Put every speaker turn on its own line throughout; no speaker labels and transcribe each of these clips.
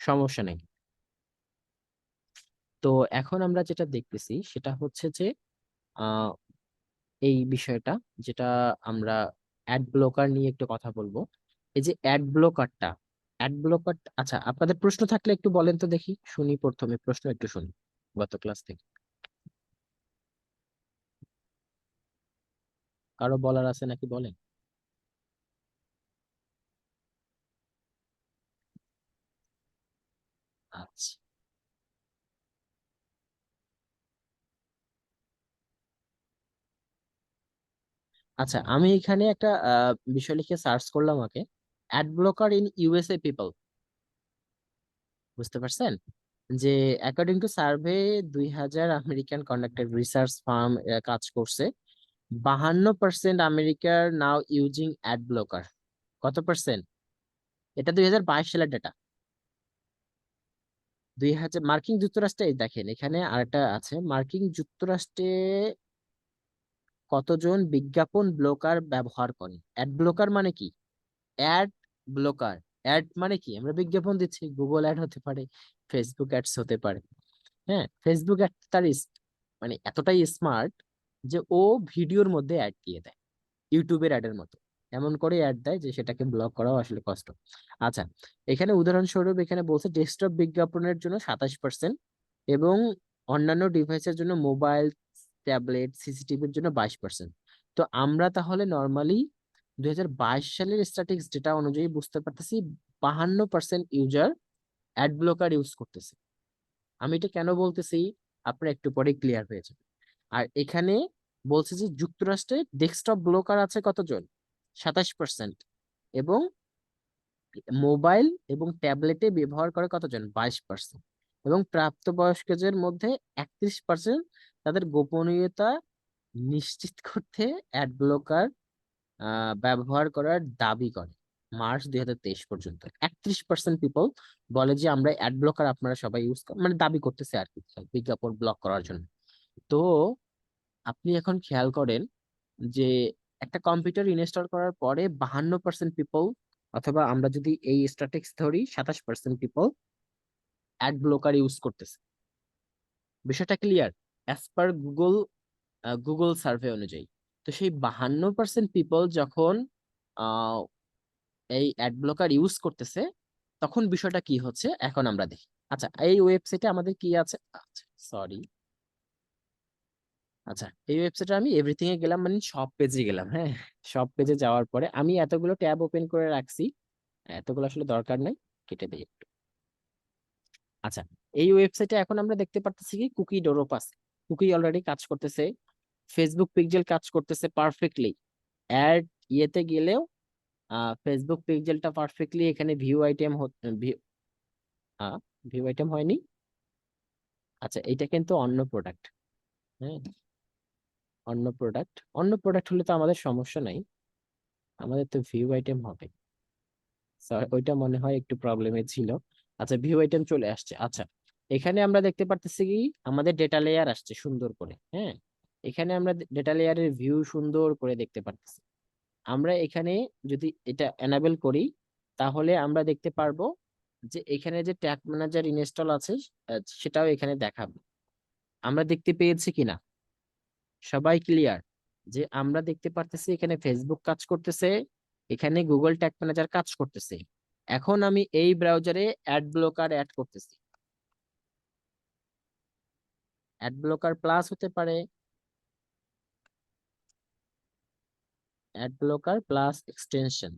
সমস্যা নেই। তো এখন আমরা যেটা দেখতেছি সেটা হচ্ছে যে আহ এই বিষয়টা যেটা আমরা অ্যাড ব্লকার নিয়ে একটু কথা বলবো। এই যে অ্যাড ব্লকার, আচ্ছা আপনাদের প্রশ্ন থাকলে একটু বলেন তো দেখি, শুনি প্রথমে প্রশ্ন একটু শুনি গত ক্লাস থেকে। কারো বলার আছে নাকি বলেন। আচ্ছা, আচ্ছা আমি এখানে একটা বিষয় লিখে সার্চ করলাম আগে, add blocker in USA people, বুঝতে পারছেন? যে according to survey 2000 American conducted research farm কাজ করছে, 52% আমেরিকার নাও ইউজিং অ্যাড ব্লকার। কত পার্সেন্ট? এটা 2022 সালের ডেটা। 2000 মার্কিন যুক্তরাষ্ট্রে, এই দেখেন এখানে আরেকটা আছে, মার্কিন যুক্তরাষ্ট্রে কতজন বিজ্ঞাপন ব্লকার ব্যবহার করে। অ্যাড ব্লকার মানে কি? অ্যাড ব্লকার, অ্যাড মানে কি? আমরা বিজ্ঞাপন দিচ্ছি, গুগল অ্যাড হতে পারে, ফেসবুক অ্যাডস হতে পারে। হ্যাঁ, ফেসবুক অ্যাড তার মানে এতটাই স্মার্ট যে ও ভিডিওর মধ্যে অ্যাড দিয়ে দেয়, ইউটিউবের অ্যাডের মতো। এমন করে অ্যাড দেয় যে সেটাকে ব্লক করাও আসলে কষ্ট। আচ্ছা, এখানে উদাহরণস্বরূপ এখানে বলছে ডেস্কটপ বিজ্ঞাপনের জন্য 27%, এবং অন্যান্য ডিভাইসের জন্য মোবাইল, ট্যাবলেট, সিসিটিভির জন্য 22%। তো আমরা তাহলে নর্মালি 2022 সালের স্ট্যাটিক্স ডেটা অনুযায়ী বুঝতে পারতেছি 52% ইউজার অ্যাড ব্লকার ইউজ করতেছে। আমি এটা কেন বলতেছি আপনার একটু পরে ক্লিয়ার হয়ে যাবে। আর এখানে বলছে যে যুক্তরাষ্ট্রে ডেস্কটপ ব্লকার আছে কতজন, 27%, এবং মোবাইল এবং ট্যাবলেটে ব্যবহার করে কতজন, 22%, এবং প্রাপ্তবয়স্কদের মধ্যে 31% তাদের গোপনীয়তা নিশ্চিত করতে অ্যাড ব্লকার ব্যবহার করার দাবি করে। মার্চ 2023 পর্যন্ত 31% পিপল বলে যে আমরা অ্যাড ব্লকার আপনারা সবাই ইউজ মানে দাবি করতেছে আর কি, বিজ্ঞাপন ব্লক করার জন্য। তো আপনি এখন খেয়াল করেন যে একটা কম্পিউটার ইনস্টল করার পরে 52% পিপল, অথবা আমরা যদি এই স্ট্যাটিস্টিক্স ধরি 27% পিপল অ্যাড ব্লকার ইউজ করতেছে। বিষয়টা clear? As per Google survey অনুযায়ী। তো সেই 52% পিপল যখন আহ, এই অ্যাড ব্লকার ইউজ করতেছে, তখন বিষয়টা কি হচ্ছে এখন আমরা দেখি। আচ্ছা, এই ওয়েবসাইটে আমাদের কি আছে, আচ্ছা সরি, আচ্ছা এই ওয়েবসাইটে আমি এভরিথিং এ গেলাম, মানে সব পেজে গেলাম। হ্যাঁ, সব পেজে যাওয়ার পরে আমি এতগুলো ট্যাব ওপেন করে রাখছি, এতগুলো আসলে দরকার নাই, কেটে দিই একটু। আচ্ছা, এই ওয়েবসাইটে এখন আমরা দেখতে পারতেছি কি কুকি ডোরপ আছে, কুকি অলরেডি কাজ করতেছে, ফেসবুক পিক্সেল কাজ করতেছে পারফেক্টলি। অ্যাড ইয়েতে গেলেও ফেসবুক পিক্সেলটা পারফেক্টলি এখানে ভিউ আইটেম, ভিউ আইটেম হয়নি। আচ্ছা, এটা কিন্তু অন্য প্রোডাক্ট। হ্যাঁ, অন্য প্রোডাক্ট হলে তো আমাদের সমস্যা নাই, আমাদের তো ভিউ আইটেম হবে। ওইটা মনে হয় একটু প্রবলেমে ছিল। আচ্ছা, ভিউ আইটেম চলে আসছে। আচ্ছা, এখানে আমরা দেখতে পারতেছি কি আমাদের ডেটা লেয়ার আসছে সুন্দর করে। হ্যাঁ, এখানে আমরা ডেটা লেয়ারের ভিউ সুন্দর করে দেখতে পারতেছি। আমরা এখানে যদি এটা এনাবেল করি, তাহলে আমরা দেখতে পারবো যে এখানে যে ট্যাগ ম্যানেজার ইনস্টল আছে সেটাও এখানে দেখাবে। আমরা দেখতে পেয়েছি কিনা সবাই ক্লিয়ার? যে আমরা দেখতে পারতেছি এখানে ফেসবুক কাজ করতেছে, এখানে গুগল ট্যাগ ম্যানেজার কাজ করতেছে। এখন আমি এই ব্রাউজারে অ্যাড ব্লকার অ্যাড করতেছি, অ্যাড ব্লকার প্লাস হতে পারে, অ্যাড ব্লকার প্লাস এক্সটেনশন।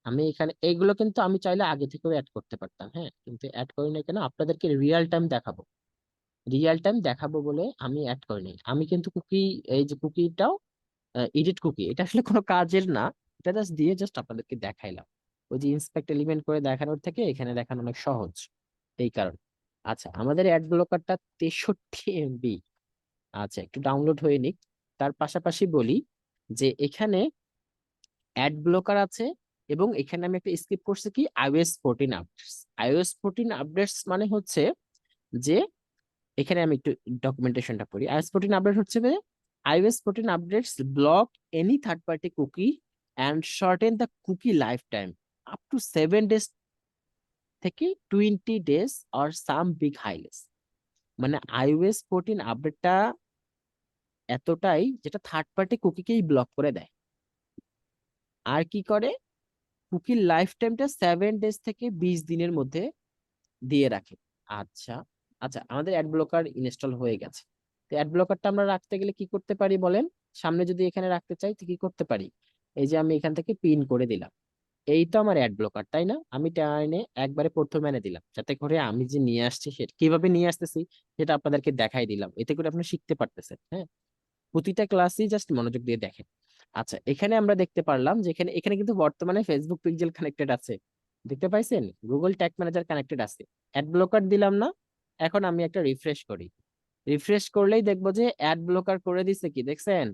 আমি এখানে এইগুলো কিন্তু আমি চাইলে আগে থেকেও অ্যাড করতে পারতাম, হ্যাঁ, কিন্তু অ্যাড করি না কেন, আপনাদেরকে রিয়েল টাইম দেখাবো, রিয়েল টাইম দেখাবো বলে আমি অ্যাড করিনি। আমি কিন্তু কুকি, এই যে কুকিটাও এডিট কুকি, এটা আসলে কোনো কাজের না, এটা জাস্ট দিয়ে জাস্ট আপনাদেরকে দেখাইলাম। ওই যে ইন্সপেক্ট এলিমেন্ট করে দেখানোর থেকে এখানে দেখানো অনেক সহজ, এই কারণে। আচ্ছা, আমাদের অ্যাড ব্লকারটা 63 MB। আচ্ছা, একটু ডাউনলোড হয়ে নিক। তার পাশাপাশি বলি যে এখানে অ্যাড ব্লকার আছে, এবং এখানে আমি একটা স্কিপ করছি কি iOS 14 আপডেটস। iOS 14 আপডেটস মানে হচ্ছে যে এখানে আমি একটু ডকুমেন্টেশনটা পড়ি। iOS 14 আপডেট হচ্ছে যে iOS 14 updates block any third party cookie and shorten the cookie lifetime up to 7 days থেকে 20 days or some big highlights। মানে iOS 14 আপডেটটা এতটাই যেটা থার্ড পার্টি কুকিকেই ব্লক করে দেয়। আর কি করে, কুকির লাইফ টাইমটা 7 days থেকে 20 দিনের মধ্যে দিয়ে রাখে। আচ্ছা, আচ্ছা, আমাদের অ্যাড ব্লকার ইনস্টল হয়ে গেছে। তো অ্যাড ব্লকারটা আমরা রাখতে গেলে কি করতে পারি বলেন? সামনে যদি এখানে রাখতে চাই তো কি করতে পারি? এই যে আমি এখান থেকে পিন করে দিলাম, এই তো আমার অ্যাড ব্লকার, তাই না? আমি টেনে একবারে প্রথমে এনে দিলাম, যাতে করে আমি যে নিয়ে আসছি সেটা কিভাবে নিয়ে আসতেছি সেটা আপনাদেরকে দেখাই দিলাম, এতে করে আপনি শিখতে পারতেছেন। হ্যাঁ, প্রতিটা ক্লাসই জাস্ট মনোযোগ দিয়ে দেখেন। আচ্ছা, এখানে আমরা দেখতে পারলাম যে এখানে এখানে কিন্তু বর্তমানে ফেসবুক পিক্সেল কানেক্টেড আছে, দেখতে পাইছেন? গুগল ট্যাগ ম্যানেজার কানেক্টেড আছে। অ্যাড ব্লকার দিলাম না? এখন আমি একটা রিফ্রেশ করি, রিফ্রেশ করলেই দেখবো যে অ্যাড ব্লকার করে দিছে। কি দেখছেন?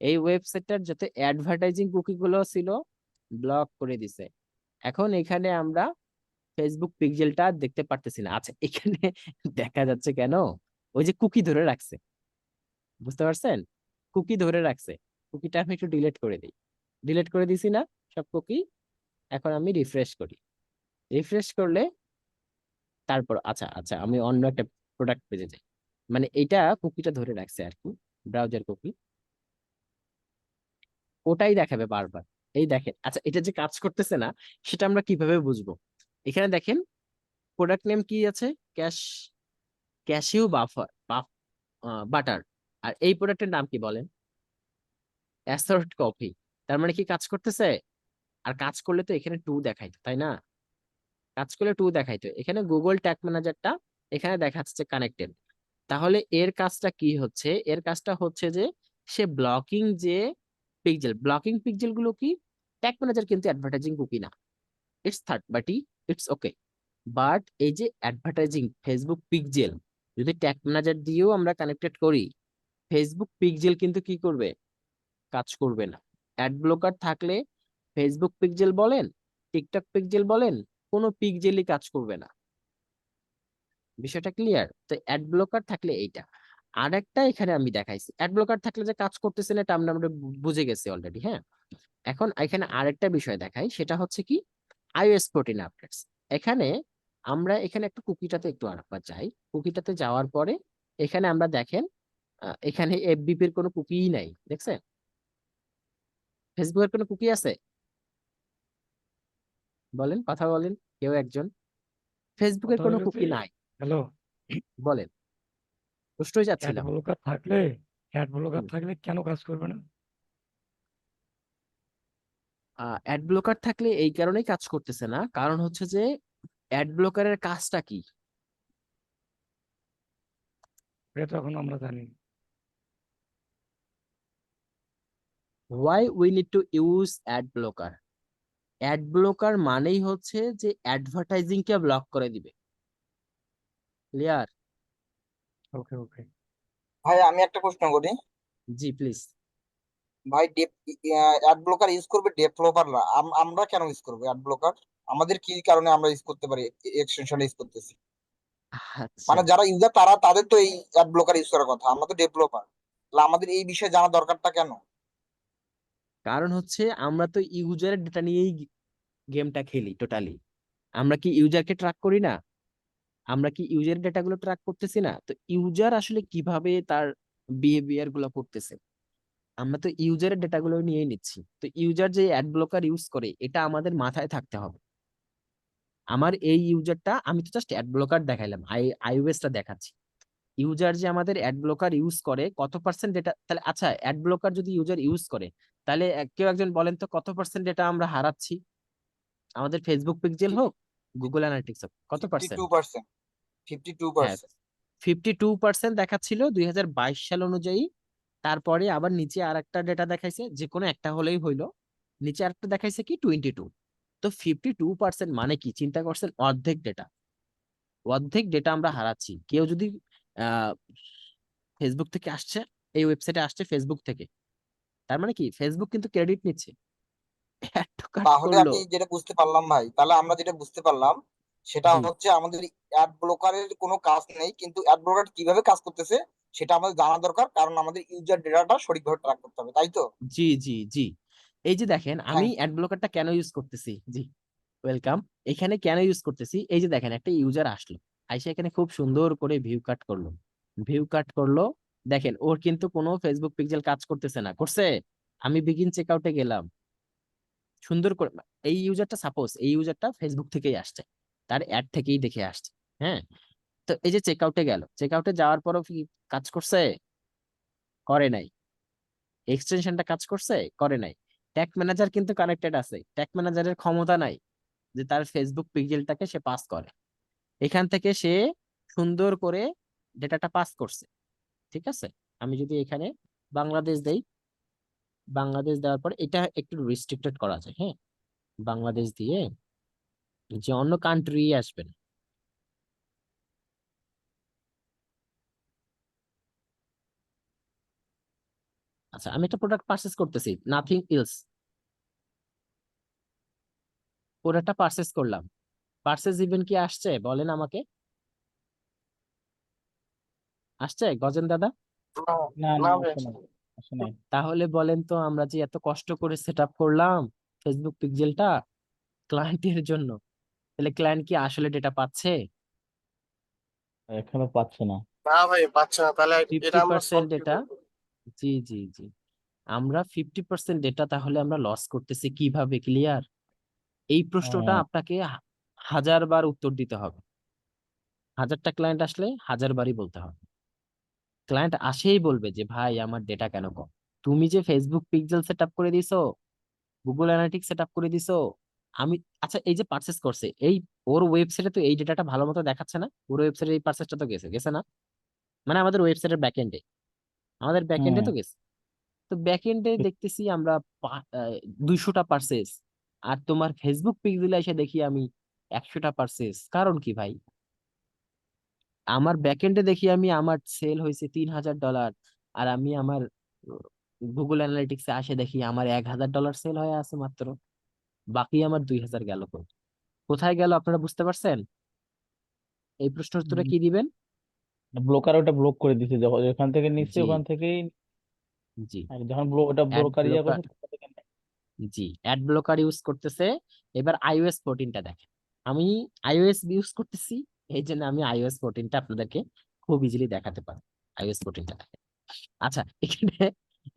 এই ওয়েবসাইটটার যত অ্যাডভার্টাইজিং কুকি গুলো ছিল ব্লক করে দিছে। এখন এখানে আমরা ফেসবুক পিক্সেলটা দেখতে পারতেছি না। আচ্ছা, এখানে দেখা যাচ্ছে কেন? ওই যে কুকি ধরে রাখছে, বুঝতে পারছেন? কুকি ধরে রাখছে। কুকিটা আমি একটু ডিলিট করে দিই, ডিলিট করে দিছি না সব কুকি? এখন আমি রিফ্রেশ করি, রিফ্রেশ করলে তারপর আচ্ছা, আচ্ছা, আমি অন্য একটা প্রোডাক্ট পেজে যাই। মানে এটা কুকিটা ধরে রাখছে আর কি, ব্রাউজার কুকি, ওটাই দেখাবে বারবার। এই দেখেন, আচ্ছা, এটা যে কাজ করতেছে না সেটা আমরা কিভাবে বুঝবো? এখানে দেখেন প্রোডাক্ট নেম কি আছে, ক্যাশ, ক্যাশিউ বাফার, বাটার। আর এই প্রোডাক্টের নাম কি বলেন? Assort coffee. তার মানে কি কাজ করতেছে? আর কাজ করলে তো এখানে টু দেখাইতো, তাই না? কাজ করলে টু দেখাইতো। এখানে গুগল ট্যাগ ম্যানেজারটা এখানে দেখাচ্ছে কানেক্টেড। তাহলে এর কাজটা কি হচ্ছে? এর কাজটা হচ্ছে যে সে ব্লকিং যে পিক্সেল, ব্লকিং পিক্সেল গুলো কি, ট্যাগ ম্যানেজার কিন্তু অ্যাডভার্টাইজিং কুকি না, it's third party, it's okay. But এই যে অ্যাডভার্টাইজিং ফেসবুক পিক্সেল, যদি ট্যাগ ম্যানেজার দিয়েও আমরা কানেক্টেড করি, ফেসবুক পিক্সেল কিন্তু কি করবে? কাজ করবে না। অ্যাড ব্লকার থাকলে ফেসবুক পিক্সেল বলেন, টিকটক পিক্সেল বলেন, কোনো পিক্সেলই কাজ করবে না। বিষয়টা ক্লিয়ার? তো অ্যাড ব্লকার থাকলে এইটা। আর একটা এখানে আমি দেখাইছি, অ্যাড ব্লকার থাকলে যে কাজ করতেছে না এটা আমরা বুঝে গেছি অলরেডি। হ্যাঁ, এখন এখানে আরেকটা বিষয় দেখাই, সেটা হচ্ছে কি, iOS 14 আপডেটস। এখানে আমরা এখানে একটু কুকিটাতে একটু আরেকবার যাই। কুকিটাতে যাওয়ার পরে এখানে আমরা দেখেন, এখানে এফবিপি এর কোনো কুকিই নাই, দেখছেন? ফেসবুকের কোনো কুকি আছে? বলেন, কথা বলেন কেউ একজন। ফেসবুকের
কথা
কোনো
হলো যে,
কুকি নাই।
হ্যালো,
বলেন, প্রশ্নই
অ্যাড
যাচ্ছিলাম।
ব্লকার থাকলে
হুম।
কেন কাজ করবে না?
অ্যাড ব্লকার থাকলে এই কারণেই কাজ করতেছে না, কারণ হচ্ছে যে অ্যাড ব্লকারের কাজটা কি?
এটা তো এখন আমরা জানি।
Why we need to use add blocker? Add blocker মানেই হচ্ছে যে অ্যাডভার্টাইজিং কে ব্লক করে দিবে। ক্লিয়ার?
ওকে, ওকে।
ভাই আমি একটা প্রশ্ন করি।
জি প্লিজ।
ভাই অ্যাড ব্লকার ইউজ করবে ডেভেলপাররা, আমরা কেন ইউজ করবো অ্যাড ব্লকার? আমাদের কি কারণে আমরা ইউজ করতে পারি, এক্সটেনশন ইউজ করতেছি?
আচ্ছা,
মানে যারা ইউজার তারা তাদের তো এই অ্যাড ব্লকার ইউজ করার কথা, আমরা তো ডেভেলপার, তাহলে আমাদের এই বিষয়ে জানা দরকারটা কেন?
কারণ হচ্ছে আমরা তো ইউজারের ডেটা নিয়েই গেমটা খেলি টোটালি। আমরা কি ইউজারকে ট্র্যাক করি না? আমরা কি ইউজার ডেটাগুলো ট্র্যাক করতেছি না? তো ইউজার আসলে কিভাবে তার বিহেভিয়ার গুলো করতেছে, আমরা তো ইউজারের ডেটাগুলো নিয়েই নিচ্ছি। তো ইউজার যে অ্যাড ব্লকার ইউজ করে এটা আমাদের মাথায় থাকতে হবে। আমার এই ইউজারটা, আমি তো জাস্ট অ্যাড ব্লকার দেখাইলাম, আইওএসটা দেখাচ্ছি। ইউজার যে আমাদের অ্যাড ব্লকার ইউজ করে কত পার্সেন্ট ডেটা, তাহলে আচ্ছা অ্যাড ব্লকার যদি ইউজার ইউজ করে, তাহলে কেউ একজন বলেন তো কত পার্সেন্ট ডেটা আমরা হারাচ্ছি? আমাদের ফেসবুক পিক্সেল হোক, গুগল অ্যানালিটিক্স হোক, কত
52%।
পার্সেন্ট?
52%।
হ্যাঁ, 52% দেখাচ্ছিল 2022 সাল অনুযায়ী। তারপরে আবার নিচে আর একটা ডেটা দেখাইছে, যে কোনো একটা হলেই হইলো। নিচে আরেকটা দেখাইছে কি 22। তো 52% মানে কি চিন্তা করছেন? অর্ধেক ডেটা, অর্ধেক ডেটা আমরা হারাচ্ছি। কেউ যদি আহ ফেসবুক থেকে আসছে, এই ওয়েবসাইটে আসছে ফেসবুক থেকে, তার মানে কি ফেসবুক কিন্তু ক্রেডিট নিচ্ছে। এত কাজ
তাহলে
করলো।
আমি যেটা বুঝতে পারলাম ভাই, তাহলে আমরা যেটা বুঝতে পারলাম সেটা
জি,
হচ্ছে আমাদের অ্যাড ব্লকারের কোনো কাজ নেই, কিন্তু অ্যাড ব্লকার কিভাবে কাজ করতেছে সেটা আমাদের জানা দরকার, কারণ আমাদের ইউজার ডেটাটা সঠিকভাবে ট্র্যাক করতে হবে, তাই তো?
জি, জি, জি। এই যে দেখেন আমি
থ্যাংক ইউ।
অ্যাড ব্লকারটা কেন ইউজ করতেছি। জি, ওয়েলকাম। এখানে কেন ইউজ করতেছি, এই যে দেখেন একটা ইউজার আসলো, আইসা এখানে খুব সুন্দর করে ভিউ কাট করলো। দেখেন ওর কিন্তু কোনো ফেসবুক পিক্সেল কাজ করতেছে না, করছে? আমি বিগিন চেকআউটে গেলাম, সুন্দর করে। এই ইউজারটা ফেসবুক থেকেই আসছে, তার অ্যাড থেকেই দেখে আসছে। হ্যাঁ, তো এই যে চেকআউটে গেল, চেকআউটে যাওয়ার পরও কি কাজ করছে? করে নাই। এক্সটেনশনটা কাজ করছে? করে নাই। ট্যাগ ম্যানেজার কিন্তু কানেক্টেড আছে, ট্যাগ ম্যানেজারের ক্ষমতা নাই যে তার ফেসবুক পিক্সেলটাকে সে পাস করে। এখান থেকে সে সুন্দর করে ডেটাটা পাস করছে। ঠিক আছে, আমি যদি এখানে বাংলাদেশ দেই, বাংলাদেশ দেওয়ার পর এটা একটু রেস্ট্রিক্টেড করা যায়। হ্যাঁ, বাংলাদেশ দিয়ে যে অন্য কান্ট্রি আসবে না। আচ্ছা, আমি একটা প্রোডাক্ট পারচেস করতেছি, নাথিং এলস। প্রোডাক্টটা পারচেস করলাম, পারচেস ইভেন্ট কি আসছে বলেন আমাকে? আসছে গজেন দাদা?
না
না
না
ভাই,
আসে নাই, আসে নাই।
তাহলে বলেন তো, আমরা যে এত কষ্ট করে সেট আপ করলাম ফেসবুক পিক্সেলটা ক্লায়েন্টের জন্য, তাহলে ক্লায়েন্ট কি আসলে ডেটা পাচ্ছে?
এখনো পাচ্ছে না।
না ভাই পাচ্ছে না, তাহলে এটা আমরা
50%
সলভ
ডেটা।
কিভাবে?
জি জি জি, আমরা 50% ডেটা তাহলে আমরা লস করতেছি কিভাবে? ক্লিয়ার? এই প্রশ্নটা
হ্যাঁ,
আপনাকে হাজার বার উত্তর দিতে হবে, হাজারটা ক্লায়েন্ট আসলে হাজার বারই বলতে হবে। ক্লায়েন্ট আসেই বলবে যে ভাই আমার ডেটা কেন কম। তুমি যে ফেসবুক পিক্সেল সেট আপ করে দিছো, গুগল অ্যানালিটিক্স সেট আপ করে দিছো, আমি, আচ্ছা এই যে পারচেস করছে, এই ওর ওয়েবসাইটে তো এই ডেটাটা ভালো মতো দেখাচ্ছে না, ওর ওয়েবসাইটে এই পারচেসটা তো গেছে গেছে না? মানে আমাদের ওয়েবসাইটের ব্যাকএন্ডে, আমাদের ব্যাকএন্ডে
হুম।
তো গেছে। তো ব্যাকএন্ডে দেখতেছি আমরা 200টা পারচেস, আর তোমার ফেসবুক পিক্সেলে এসে দেখি আমি 100টা পারচেস। কারণ কি ভাই? আমার ব্যাকএন্ডে দেখি আমি আমার সেল হয়েছে $3000, আর আমি আমার গুগল অ্যানালিটিক্সে আসে দেখি আমার $1000 সেল হয়ে আছে মাত্র, বাকি আমার 2000 গেল কই? কোথায় গেল আপনারা বুঝতে পারছেন? এই প্রশ্নের উত্তরে কি দিবেন?
ব্লকার ওটা ব্লক করে দিছে, যখন ওখান থেকে নিচ্ছে
জি
ওখান থেকেই।
জি,
আর যখন ওটা
অ্যাড
ব্লকার ইয়া
ব্লকার।
করছে তখন থেকে নেয়।
জি, অ্যাড ব্লকার ইউজ করতেছে। এবার iOS 14টা দেখেন, আমি iOS ইউজ করতেছি, এই জন্য আমি iOS 14টা আপনাদেরকে খুব ইজিলি দেখাতে পারি। iOS 14টা দেখেন। আচ্ছা, এখানে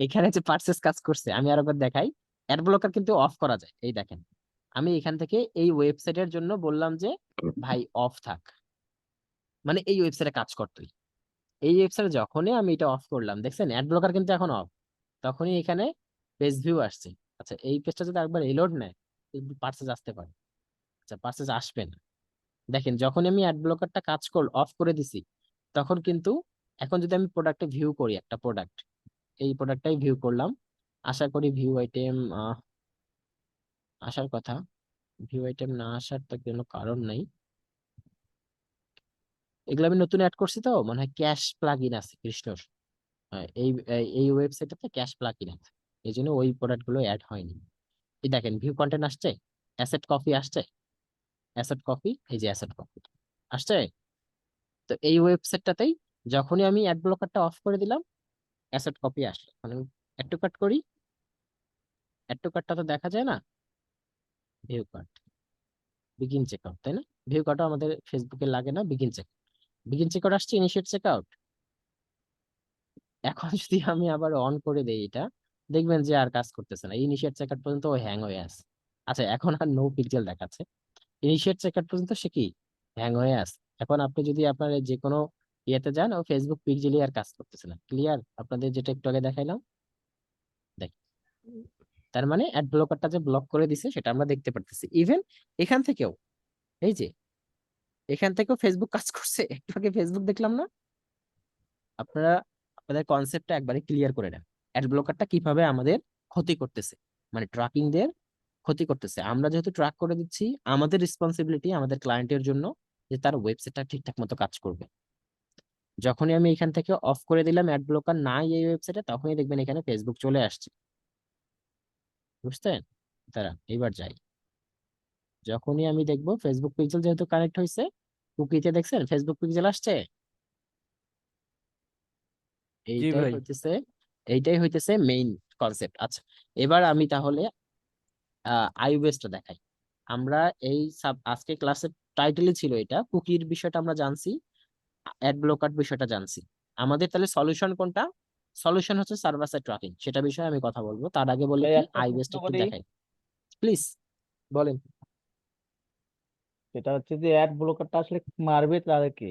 এখানে যে পার্সেস কাজ করছে আমি আরেকবার দেখাই। অ্যাড ব্লকার কিন্তু অফ করা যায়, এই দেখেন। আমি এখান থেকে এই ওয়েবসাইটের জন্য বললাম যে ভাই অফ থাক, মানে এই ওয়েবসাইটে কাজ করতোই। এই ওয়েবসাইটে যখনই আমি এটা অফ করলাম, দেখছেন অ্যাড ব্লকার কিন্তু এখন অফ, তখনই এখানে পেজ ভিউ আসছে। আচ্ছা, এই পেজটা যদি একবার রিলোড নেয়, পার্সেস আসতে পারে। আচ্ছা, পার্সেস আসবে না। দেখেন যখন আমি অ্যাড ব্লকারটা কাজ অফ করে দিছি, তখন কিন্তু, এখন যদি আমি প্রোডাক্টে ভিউ করি, একটা প্রোডাক্ট, এই প্রোডাক্টটাই ভিউ করলাম, আশা করি ভিউ আইটেম আসার কথা। ভিউ আইটেম না আসার তো কোনো কারণ নাই, এগুলো আমি নতুন অ্যাড করছি তো, মনে হয় ক্যাশ প্লাগ ইন আছে কৃষ্ণর। এই ওয়েবসাইটটাতে ক্যাশ প্লাগ ইন আছে, এই জন্য ওই প্রোডাক্ট গুলো অ্যাড হয়নি। এই দেখেন ভিউ কন্টেন্ট আসছে, অ্যাসেট কপি আসছে, অ্যাসেট কপি, এই যে অ্যাসেট কপি আসছে। তো এই ওয়েবসাইটটাতেই যখনই আমি অ্যাড ব্লকারটা অফ করে দিলাম, অ্যাসেট কপি আসলো। মানে অ্যাড টু কার্ট করি, অ্যাড টু কার্টটা তো দেখা যায় না, ভিউ কার্ট, বিগিন চেকআউট, তাই না? ভিউ কার্টও আমাদের ফেসবুকে লাগে না, বিগিন চেকআউট আসছে, ইনিশিয়েট চেকআউট। এখন যদি আমি আবার অন করে দেই এটা, দেখবেন যে আর কাজ করতেছে না, ইনিশিয়েট চেকআউট পর্যন্ত ও হ্যাং হয়ে আছে। আচ্ছা, এখন আর নো পিক্সেল দেখাচ্ছে, ইনিশিয়েট চেকআউট পর্যন্ত সে কি হ্যাং হয়ে আছে। এখন আপনি যদি আপনার যে কোনো ইয়েতে যান, ও ফেসবুক পিক্সেলই আর কাজ করতেছে না। ক্লিয়ার? আপনাদের যেটা একটু আগে দেখাইলাম, দেখ, তার মানে অ্যাড ব্লকারটা যে ব্লক করে দিছে সেটা আমরা দেখতে পারতেছি। ইভেন এখান থেকেও, এই যে এখান থেকেও ফেসবুক কাজ করছে, একটু আগে ফেসবুক দেখলাম না? আপনারা আপনাদের কনসেপ্টটা একবারে ক্লিয়ার করে নেন, অ্যাড ব্লকারটা কিভাবে আমাদের ক্ষতি করতেছে, মানে ট্র্যাকিং দের ক্ষতি করতেছে। আমরা যেহেতু ট্র্যাক করে দিচ্ছি, আমাদের রেসপন্সিবিলিটি আমাদের ক্লায়েন্টের জন্য যে তার ওয়েবসাইটটা ঠিকঠাক মতো কাজ করবে। যখনই আমি এখান থেকে অফ করে দিলাম অ্যাড ব্লকার নাই এই ওয়েবসাইটে, তখনই দেখবেন এখানে ফেসবুক চলে আসছে। বুঝছেন? তারা এবার যাই, যখনই আমি দেখবো ফেসবুক পিক্সেল যেহেতু কানেক্ট হয়েছে, কুকিতে দেখছেন ফেসবুক পিক্সেল আসছে।
জি
এইটাই
ভাই।
হইতেছে এইটাই হইতেছে মেইন কনসেপ্ট। আচ্ছা, এবার আমি তাহলে আইওএসটা দেখাই। আমরা এই আজকে ক্লাসের টাইটেলই ছিল এটা, কুকির বিষয়টা আমরা জানছি, অ্যাড ব্লকার বিষয়টা জানছি। আমাদের তাহলে সলিউশন কোনটা? সলিউশন হচ্ছে সার্ভার সাইড ট্র্যাকিং, সেটা বিষয়ে আমি কথা বলবো। তার আগে বলি
ভাই
কি,
একটা
আই
প্রশ্ন
বেস্ট একটু
করি,
দেখাই প্লিজ, বলেন।
সেটা হচ্ছে যে অ্যাড ব্লকারটা আসলে মারবে তাদেরকে?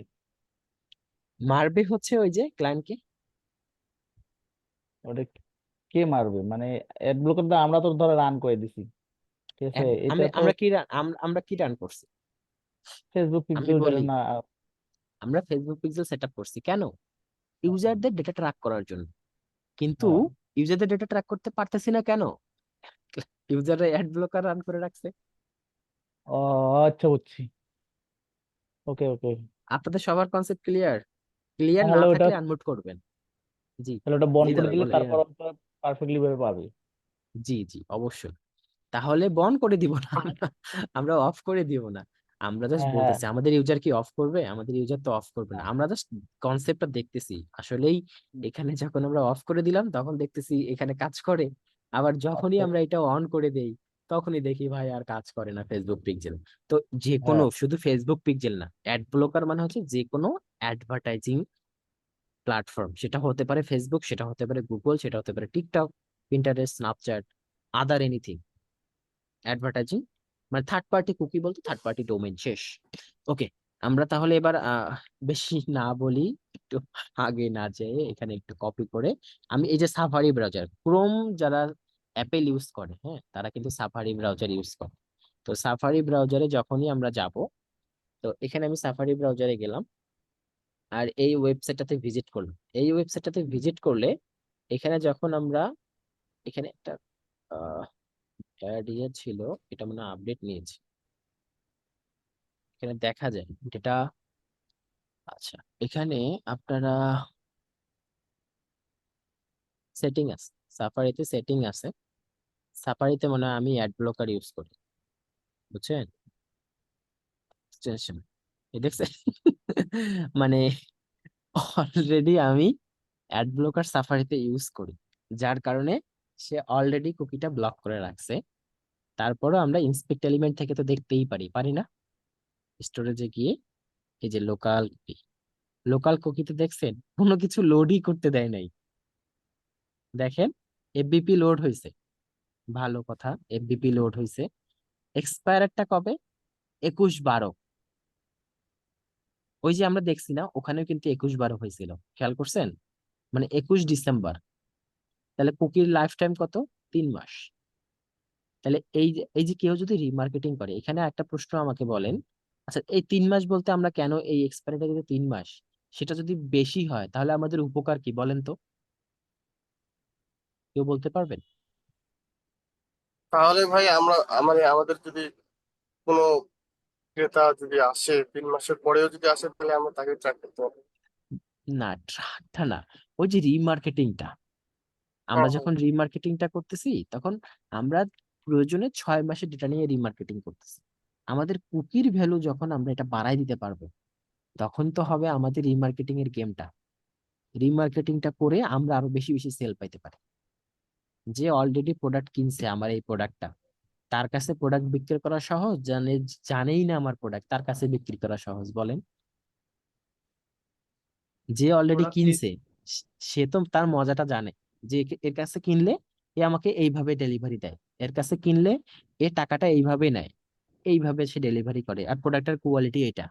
মারবে হচ্ছে ওই যে ক্লায়েন্টকে।
ওটা কে মারবে মানে? অ্যাড ব্লকারটা আমরা তো ধরো রান করে দিছি, ঠিক আছে, এটা তো
আমরা কি আমরা কি রান করছি?
ফেসবুক
আমি
পিক্সেল
বলি,
না?
আমরা ফেসবুক পিক্সেল সেট আপ করছি কেন? ইউজারদের ডেটা ট্র্যাক করার জন্য। কিন্তু
হ্যাঁ।
ইউজারদের ডেটা ট্র্যাক করতে পারতেছি না কেন? ইউজাররা অ্যাড ব্লকার রান করে রাখছে।
ও আচ্ছা, বুঝছি। ওকে ওকে।
আপনাদের সবার কনসেপ্ট ক্লিয়ার? ক্লিয়ার না
তাহলে ওটা
থাকলে আনমিউট করবেন। জি,
তাহলে ওটা বন্ধ
জি
করে
দাদা
দিলে
বলে।
তারপর পারফেক্টলি ভাবে পাবে।
জি জি অবশ্যই। তাহলে বন করে দিব না আমরা, আমরা অফ করে দিব না। আমরা জাস্ট
হ্যাঁ হ্যাঁ।
বলতেছি আমাদের ইউজার কি অফ করবে? আমাদের ইউজার তো অফ করবে না। আমরা জাস্ট কনসেপ্টটা দেখতেছি আসলেই। এখানে যখন আমরা অফ করে দিলাম তখন দেখতেছি এখানে কাজ করে, আবার যখনই
আচ্ছা।
আমরা এটা অন করে দেই তখনই দেখি ভাই আর কাজ করে না ফেসবুক পিক্সেল। তো যে কোনো,
হ্যাঁ।
শুধু ফেসবুক পিক্সেল না, অ্যাড ব্লকার মানে হচ্ছে যে কোনো অ্যাডভার্টাইজিং প্ল্যাটফর্ম, সেটা হতে পারে ফেসবুক, সেটা হতে পারে গুগল, সেটা হতে পারে টিকটক, পিন্টারেস্ট, স্ন্যাপচ্যাট, আদার এনিথিং অ্যাডভার্টাইজিং, মানে থার্ড পার্টি কুকি বলতে থার্ড পার্টি ডোমেইন শেষ। ওকে, আমরা তাহলে এবার বেশি না বলি, একটু আগে না যেয়ে এখানে একটু কপি করে আমি এই যে সাফারি ব্রাউজার, ক্রোম যারা অ্যাপেল ইউজ করে, হ্যাঁ, তারা কিন্তু সাফারি ব্রাউজার ইউজ করে। তো সাফারি ব্রাউজারে যখনই আমরা যাব, তো এখানে আমি সাফারি ব্রাউজারে গেলাম আর এই ওয়েবসাইটটাতে ভিজিট করলাম। এই ওয়েবসাইটটাতে ভিজিট করলে এখানে যখন আমরা, এখানে একটা অ্যাড ইয়ে ছিল, এটা মানে আপডেট নিয়েছি, এখানে দেখা যায় যেটা। আচ্ছা, এখানে আপনারা সেটিং আছে, সাফারিতে সেটিং আছে। সাফারিতে মনে হয় আমি অ্যাড ব্লকার ইউজ করি, বুঝছেন? Extension। এই দেখছেন মানে অলরেডি আমি অ্যাড ব্লকার সাফারিতে ইউজ করি, যার কারণে সে অলরেডি কুকিটা ব্লক করে রাখছে। তারপরও আমরা ইন্সপেক্ট এলিমেন্ট থেকে তো দেখতেই পারি, পারি না? স্টোরেজে গিয়ে এই যে লোকাল কুকি, লোকাল কুকিতে দেখছেন কোনো কিছু লোডই করতে দেয় নাই। দেখেন এফবিপি লোড হয়েছে, ভালো কথা, এফবিপি লোড হয়েছে। এক্সপায়ারটা কবে? 21/12। ওই যে আমরা দেখছি না, ওখানেও কিন্তু 21/12 হয়েছিল, খেয়াল করছেন? মানে 21 ডিসেম্বর। তাহলে কুকির লাইফ টাইম কত? 3 মাস। তাহলে এই যে কেউ যদি রিমার্কেটিং করে, এখানে একটা প্রশ্ন আমাকে বলেন, আচ্ছা এই 3 মাস বলতে আমরা কেন এই এক্সপায়ারিটা যদি 3 মাস, সেটা যদি বেশি হয় তাহলে আমাদের উপকার কি বলেন তো? কেউ বলতে পারবেন?
তাহলে ভাই আমরা আমাদের যদি কোনো ক্রেতা যদি আসে 3 মাসের পরেও যদি আসে তাহলে আমরা তাকে ট্র্যাক করতে পারবো।
না, ট্রাকটা না, ওই যে রিমার্কেটিংটা, আমরা
হ্যাঁ হ্যাঁ।
যখন রিমার্কেটিংটা করতেছি তখন আমরা প্রয়োজনে 6 মাসের ডেটা নিয়ে রিমার্কেটিং করতেছি। আমাদের কুকির ভ্যালু যখন আমরা এটা বাড়াই দিতে পারবো, তখন তো হবে আমাদের রিমার্কেটিং এর গেমটা। রিমার্কেটিংটা করে আমরা আরো বেশি বেশি সেল পাইতে পারি। যে অলরেডি প্রোডাক্ট কিনছে আমার এই প্রোডাক্টটা, তার কাছে প্রোডাক্ট বিক্রি করা সহজ, জানেই না আমার প্রোডাক্ট, তার কাছে বিক্রি করা সহজ বলেন? যে অলরেডি
প্রোডাক্ট
কিনছে সে তো তার মজাটা জানে, যে এর কাছে কিনলে এ আমাকে এইভাবে ডেলিভারি দেয়, এর কাছে কিনলে এ টাকাটা এইভাবে নেয়, এইভাবে সে ডেলিভারি করে, আর প্রোডাক্টের কোয়ালিটি এটা।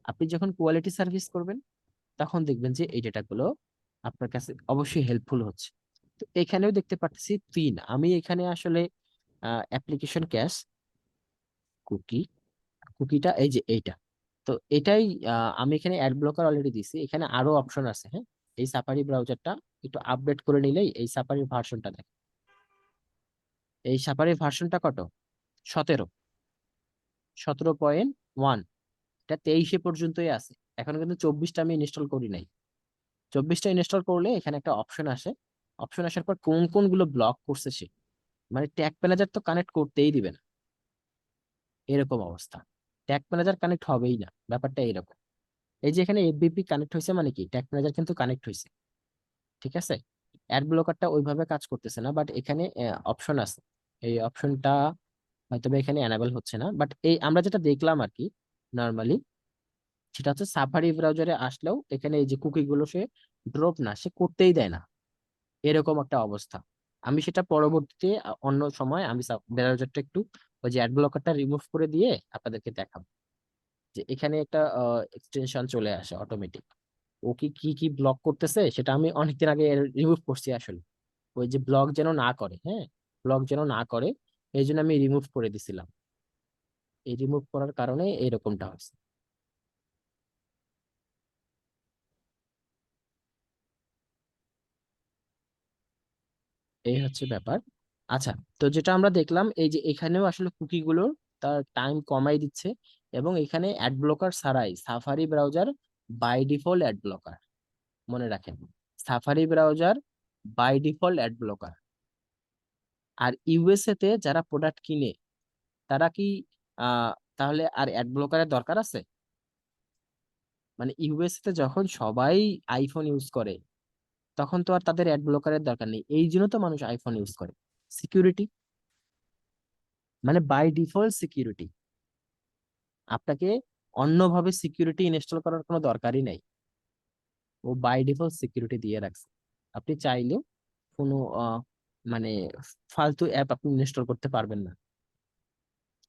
আপনি যখন কোয়ালিটি সার্ভিস করবেন তখন দেখবেন যে এই ডেটাগুলো আপনার কাছে অবশ্যই হেল্পফুল হচ্ছে। তো এখানেও দেখতে পাচ্ছি 3, আমি এখানে আসলে অ্যাপ্লিকেশন ক্যাশ কুকি, কুকিটা এই যে এইটা। তো এটাই আমি এখানে অ্যাড ব্লকার অলরেডি দিছি, এখানে আরো অপশন আছে, হ্যাঁ। এই সাফারি ব্রাউজারটা একটু আপডেট করে নিলেই এই সাফারির ভার্সনটা দেখ, এই সাফারির ভার্সনটা কত? 17, 17.1। এটা 23 পর্যন্তই আছে, এখন কিন্তু 24টা আমি ইনস্টল করি নাই। 24টা ইনস্টল করলে এখানে একটা অপশন আসে, অপশন আসার পর কোন কোন গুলো ব্লক করছে সে, মানে ট্যাগ ম্যানেজার তো কানেক্ট করতেই দিবে না, এরকম অবস্থা। ট্যাগ ম্যানেজার কানেক্ট হবেই না, ব্যাপারটা এরকম। এই যে এখানে এফবিপি কানেক্ট হয়েছে মানে কি, ট্যাগ ম্যানেজার কিন্তু কানেক্ট হয়েছে, ঠিক আছে। অ্যাড ব্লকারটা ওইভাবে কাজ করতেছে না, বাট এখানে অপশন আছে। এই অপশনটা হয়তো বা এখানে এনাবেল হচ্ছে না, বাট এই আমরা যেটা দেখলাম আর কি নর্মালি, সেটা হচ্ছে সাফারি ব্রাউজারে আসলেও এখানে এই যে কুকি গুলো সে ড্রপ না, সে করতেই দেয় না, এরকম একটা অবস্থা। আমি সেটা পরবর্তীতে অন্য সময় আমি ব্রাউজারটা একটু ওই যে অ্যাড ব্লকারটা রিমুভ করে দিয়ে আপনাদেরকে দেখাবো, যে এখানে একটা এক্সটেনশন চলে আসে অটোমেটিক। ও কি কি কি ব্লক করতেছে সেটা আমি অনেকদিন আগে রিমুভ করছি আসলে, ওই যে ব্লক যেন না করে, হ্যাঁ, ব্লক যেন না করে, এই জন্য আমি রিমুভ করে দিছিলাম। এই রিমুভ করার কারণে এরকমটা হয়েছে। এই হচ্ছে ব্যাপার। আচ্ছা, তো যেটা আমরা দেখলাম এই যে এখানেও আসলে কুকি গুলোর তার টাইম কমাই দিচ্ছে, এবং এখানে অ্যাড ব্লকার ছাড়াই Safari browser by default ad blocker, মনে রাখেন, Safari browser by default ad blocker. আর ইউএসএ তে যারা প্রোডাক্ট কিনে তারা কি আহ তাহলে আর অ্যাড ব্লকারের দরকার আছে? মানে ইউএসএ তে যখন সবাই আইফোন ইউজ করে তখন তো আর তাদের অ্যাড ব্লকারের দরকার নেই, এই জন্য তো মানুষ আইফোন ইউজ করে। সিকিউরিটি, মানে বাই ডিফল্ট সিকিউরিটি, আপনাকে অন্যভাবে সিকিউরিটি ইনস্টল করার কোনো দরকারই নাই, ও বাই ডিফল্ট সিকিউরিটি দিয়ে রাখছে। আপনি চাইলেও কোনো মানে ফালতু অ্যাপ আপনি ইনস্টল করতে পারবেন না।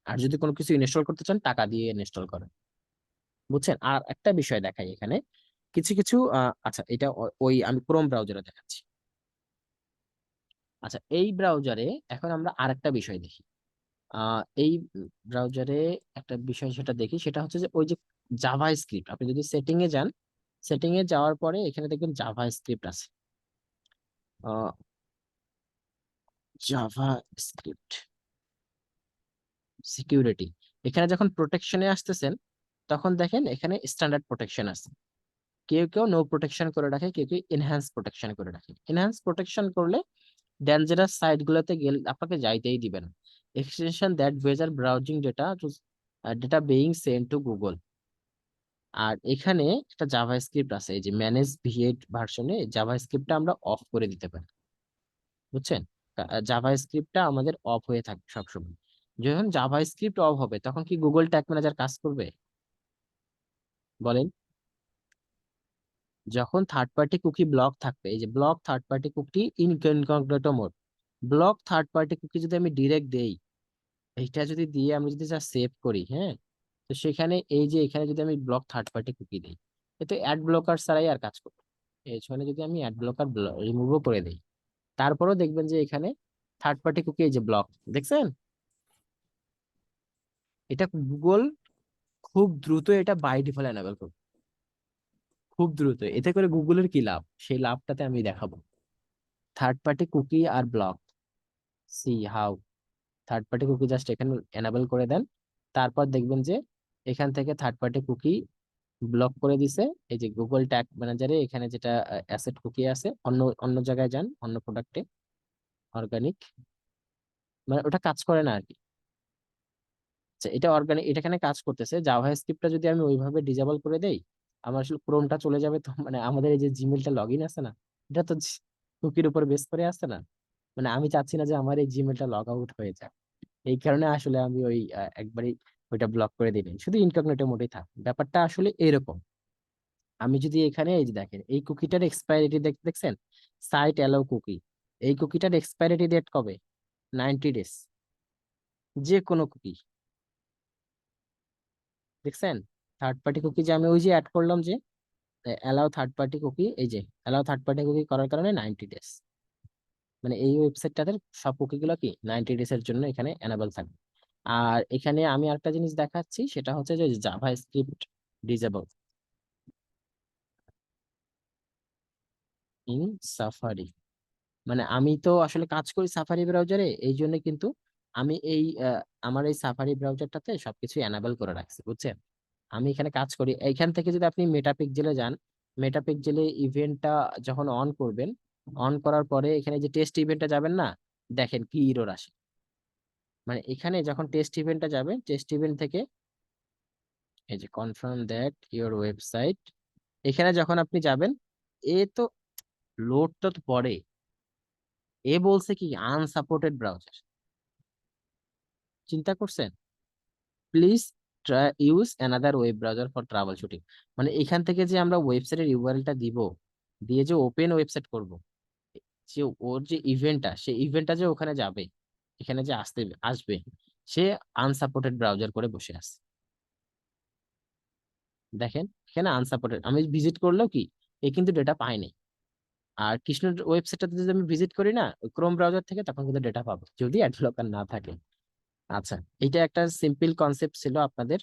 আর যদি কোনো কিছু ইনস্টল করতে চান টাকা দিয়ে ইনস্টল করেন, বুঝছেন? আর একটা বিষয় দেখাই এখানে, কিছু কিছু আচ্ছা এটা ওই আমি ক্রোম ব্রাউজারে দেখাচ্ছি। আচ্ছা, এই ব্রাউজারে এখন আমরা আরেকটা বিষয় দেখি। এই ব্রাউজারে একটা বিষয় সেটা দেখি, সেটা হচ্ছে যে ওই যে জাভা স্ক্রিপ্ট, আপনি যদি সেটিং এ যান, সেটিং এ যাওয়ার পরে এখানে দেখবেন জাভা স্ক্রিপ্ট আছে, জাভা স্ক্রিপ্ট সিকিউরিটি। এখানে যখন প্রোটেকশনে আসতেছেন তখন দেখেন এখানে স্ট্যান্ডার্ড প্রোটেকশন আছে, কেউ কেউ নো প্রোটেকশন করে রাখে, কেউ কেউ এনহ্যান্স প্রোটেকশন করে রাখে। এনহ্যান্স প্রোটেকশন করলে ডেঞ্জারাস সাইট গুলোতে গেলে আপনাকে যাইতেই দিবে না। এক্সটেনশন দ্যাট বেজার browsing data to data being send to Google. আর এখানে একটা জাভা স্ক্রিপ্ট আছে, এই যে ম্যানেজ ভি8 ভার্সনে জাভা স্ক্রিপ্টটা আমরা অফ করে দিতে পারি, বুঝছেন? জাভা স্ক্রিপ্টটা আমাদের অফ হয়ে থাকে সবসময়। যখন জাভা স্ক্রিপ্ট অফ হবে তখন কি গুগল ট্যাগ ম্যানেজার কাজ করবে বলেন? যখন থার্ড পার্টি কুকি ব্লক থাকবে, এই যে block third party cookie incognito mode, block third party cookie যদি আমি ডিরেক্ট দেই, এইটা যদি দিয়ে আমি যদি যা সেভ করি, হ্যাঁ, তো সেখানে এই যে এখানে যদি আমি ব্লক থার্ড পার্টি কুকি দিই, এতে অ্যাড ব্লকার ছাড়াই আর কাজ করবে। এখানে যদি আমি অ্যাড ব্লকার রিমুভও করে দিই, তারপরেও দেখবেন যে এখানে থার্ড পার্টি কুকি এই যে ব্লক, দেখছেন? এটা গুগল খুব দ্রুত এটা বাই ডিফল্ট এনাবেল করবে, খুব দ্রুত। এতে করে গুগলের কি লাভ সেই লাভটাতে আমি দেখাবো। থার্ড পার্টি কুকি আর block, see how, third party cookie just এখানে এনাবেল করে দেন, তারপর দেখবেন যে এখান থেকে থার্ড পার্টি কুকি ব্লক করে দিছে। এই যে গুগল ট্যাগ ম্যানেজারে এখানে যেটা অ্যাসেট কুকি আছে, অন্য অন্য জায়গায় যান, অন্য প্রোডাক্টে, অর্গানিক, মানে ওটা কাজ করে না আর কি। আচ্ছা, এটা অর্গানিক, এটা এখানে কাজ করতেছে। জাভা স্ক্রিপ্টটা যদি আমি ওইভাবে ডিজেবল করে দেই, আমার আসলে ক্রোমটা চলে যাবে, তো মানে আমাদের এই যে জিমেলটা লগ ইন আছে না, এটা তো কুকির উপর বেস করে আছে না, মানে আমি চাচ্ছি না যে আমার এই জিমেলটা লগ আউট হয়ে যায়। এই কারণে আসলে আমি ওই একবারই ওইটা ব্লক করে দিই, শুধু ইনকগনিটো মোডেই থাক। ব্যাপারটা আসলে এরকম। আমি যদি এখানে এই যে দেখেন এই কুকিটার এক্সপায়ারিটি দেখছেন, সাইট অ্যালাউ কুকি, এই কুকিটার এক্সপায়ারিটি ডেট কবে? 90 ডেজ, যে কোনো কুকি, দেখছেন? থার্ড পার্টি কুকি যে আমি ওই যে অ্যাড করলাম যে অ্যালাউ থার্ড পার্টি কুকি, এই যে অ্যালাউ থার্ড পার্টি কুকি করার কারণে 90 ডেজ, মানে এই ওয়েবসাইটটাতে সব কুকি গুলো কি 90 ডেজ এর জন্য এখানে এনাবেল থাকবে। আর এখানে আমি আরেকটা জিনিস দেখাচ্ছি, সেটা হচ্ছে যে Java script disable in safari. মানে আমি তো আসলে কাজ করি সাফারি ব্রাউজারে, এই জন্য কিন্তু আমি এই আমার এই সাফারি ব্রাউজারটাতে সবকিছু এনাবেল করে রাখছি, বুঝছেন? আমি এখানে কাজ করি। এইখান থেকে যদি আপনি মেটা পিক্সেলে যান, মেটা পিক্সেলে ইভেন্টটা যখন অন করবেন, অন করার পরে এখানে যে টেস্ট ইভেন্টটা যাবেন না, দেখেন কি এরর আসে। মানে এখানে যখন টেস্ট ইভেন্টটা যাবে, টেস্ট ইভেন্ট থেকে এই যে কনফার্ম দ্যাট ইওর ওয়েবসাইট, এখানে যখন আপনি যাবেন, এ তো লোড তো পরে, এ বলছে কি আনসাপোর্টেড ব্রাউজার। চিন্তা করছেন? Please use another web browser for travel shooting. মানে এখান থেকে যে আমরা ওয়েবসাইটের ইউআরএলটা দিব, দিয়ে যে ওপেন ওয়েবসাইট করব, যে ওর যে ইভেন্টটা, সেই ইভেন্টটা যে ওখানে যাবে, এখানে যে আসবে, সে আনসাপোর্টেড ব্রাউজার করে বসে আছে। দেখেন এখানে আনসাপোর্টেড, আমি ভিজিট করলেও কি এ কিন্তু ডেটা পাইনি। আর কৃষ্ণর ওয়েবসাইটটাতে যদি আমি ভিজিট করি না ক্রোম ব্রাউজার থেকে, তখন কিন্তু ডেটা পাবো যদি অ্যাড ব্লকার না থাকে। আচ্ছা, এটা একটা সিম্পল কনসেপ্ট ছিল আপনাদের।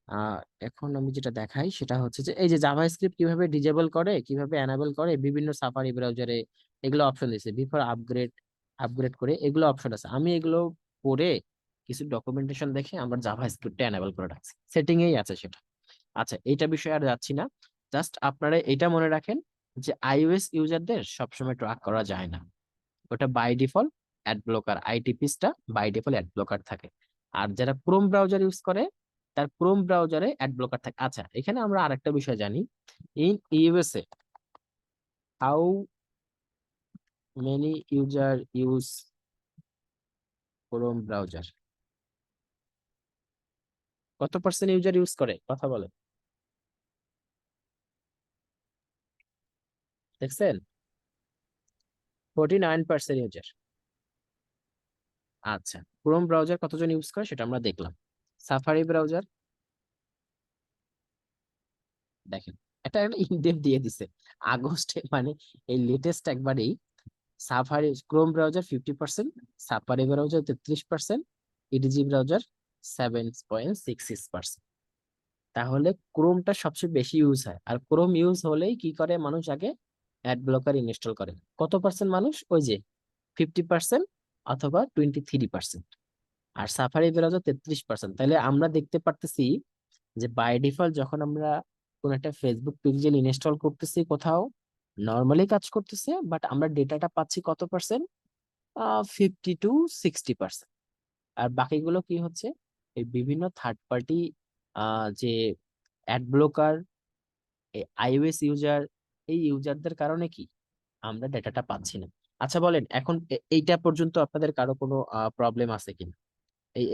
আহ এখন আমি যেটা দেখাই সেটা হচ্ছে যে এই যে জাভাস্ক্রিপ্ট কিভাবে ডিজেবল করে, কিভাবে এনাবেল করে বিভিন্ন সাফারি ব্রাউজারে, এগুলো অপশন দিয়েছে। বিফোর আপগ্রেড করে এগুলো অপশন আছে। আমি এগুলো পড়ে কিছু ডকুমেন্টেশন দেখে আমার জাভাস্ক্রিপ্টটা এনাবেল করে রাখছি, সেটিং এই আছে সেটা। আচ্ছা, এইটা বিষয়ে আর যাচ্ছি না। জাস্ট আপনারা এটা মনে রাখেন যে আইওএস ইউজারদের সবসময় ট্র্যাক করা যায় না। ওটা বাই ডিফল্ট অ্যাড ব্লকার, আইটিপিসটা বাই ডিফল্ট অ্যাড ব্লকার থাকে। আর যারা ক্রোম ব্রাউজার ইউজ করে তার ক্রোম ব্রাউজারে অ্যাড ব্লকার থাকে। আচ্ছা, এখানে আমরা আরেকটা বিষয় জানি, in USA how many user use Chrome browser? কত পার্সেন্ট ইউজার ইউজ করে কথা বলে? দেখছেন? 49% ইউজার। আচ্ছা, ক্রোম ব্রাউজার কতজন ইউজ করে সেটা আমরা দেখলাম। সাফারি ব্রাউজার দেখেন, এটা একটা ইনডেপ দিয়ে দিছে আগস্টে, মানে এই লেটেস্ট একবারেই। Safari Chrome browser 50%, Safari browser 33%, Edge browser 7.66%। তাহলে ক্রোমটা সবচেয়ে বেশি ইউজ হয়। আর ক্রোম ইউজ হলেই কি করে মানুষ আগে অ্যাড ব্লকার ইনস্টল করে। কত পার্সেন্ট মানুষ? ওই যে 50% অথবা 23%। আর সাফারি ব্রাউজার 33%। তাহলে আমরা দেখতে পারতেছি যে বাই ডিফল্ট যখন আমরা কোন একটা ফেসবুক পিক্সেল ইনস্টল করতেছি কোথাও, নর্মালি কাজ করতেছে, বাট আমরা ডেটাটা পাচ্ছি কত পার্সেন্ট? 50 to 60%। আর বাকিগুলো কি হচ্ছে? এই বিভিন্ন থার্ড পার্টি যে অ্যাড ব্লকার, আইওএস ইউজার, এই ইউজারদের কারণে কি আমরা ডেটাটা পাচ্ছি না। আচ্ছা বলেন এখন এইটা পর্যন্ত আপনাদের কারো কোনো প্রবলেম আছে কিনা?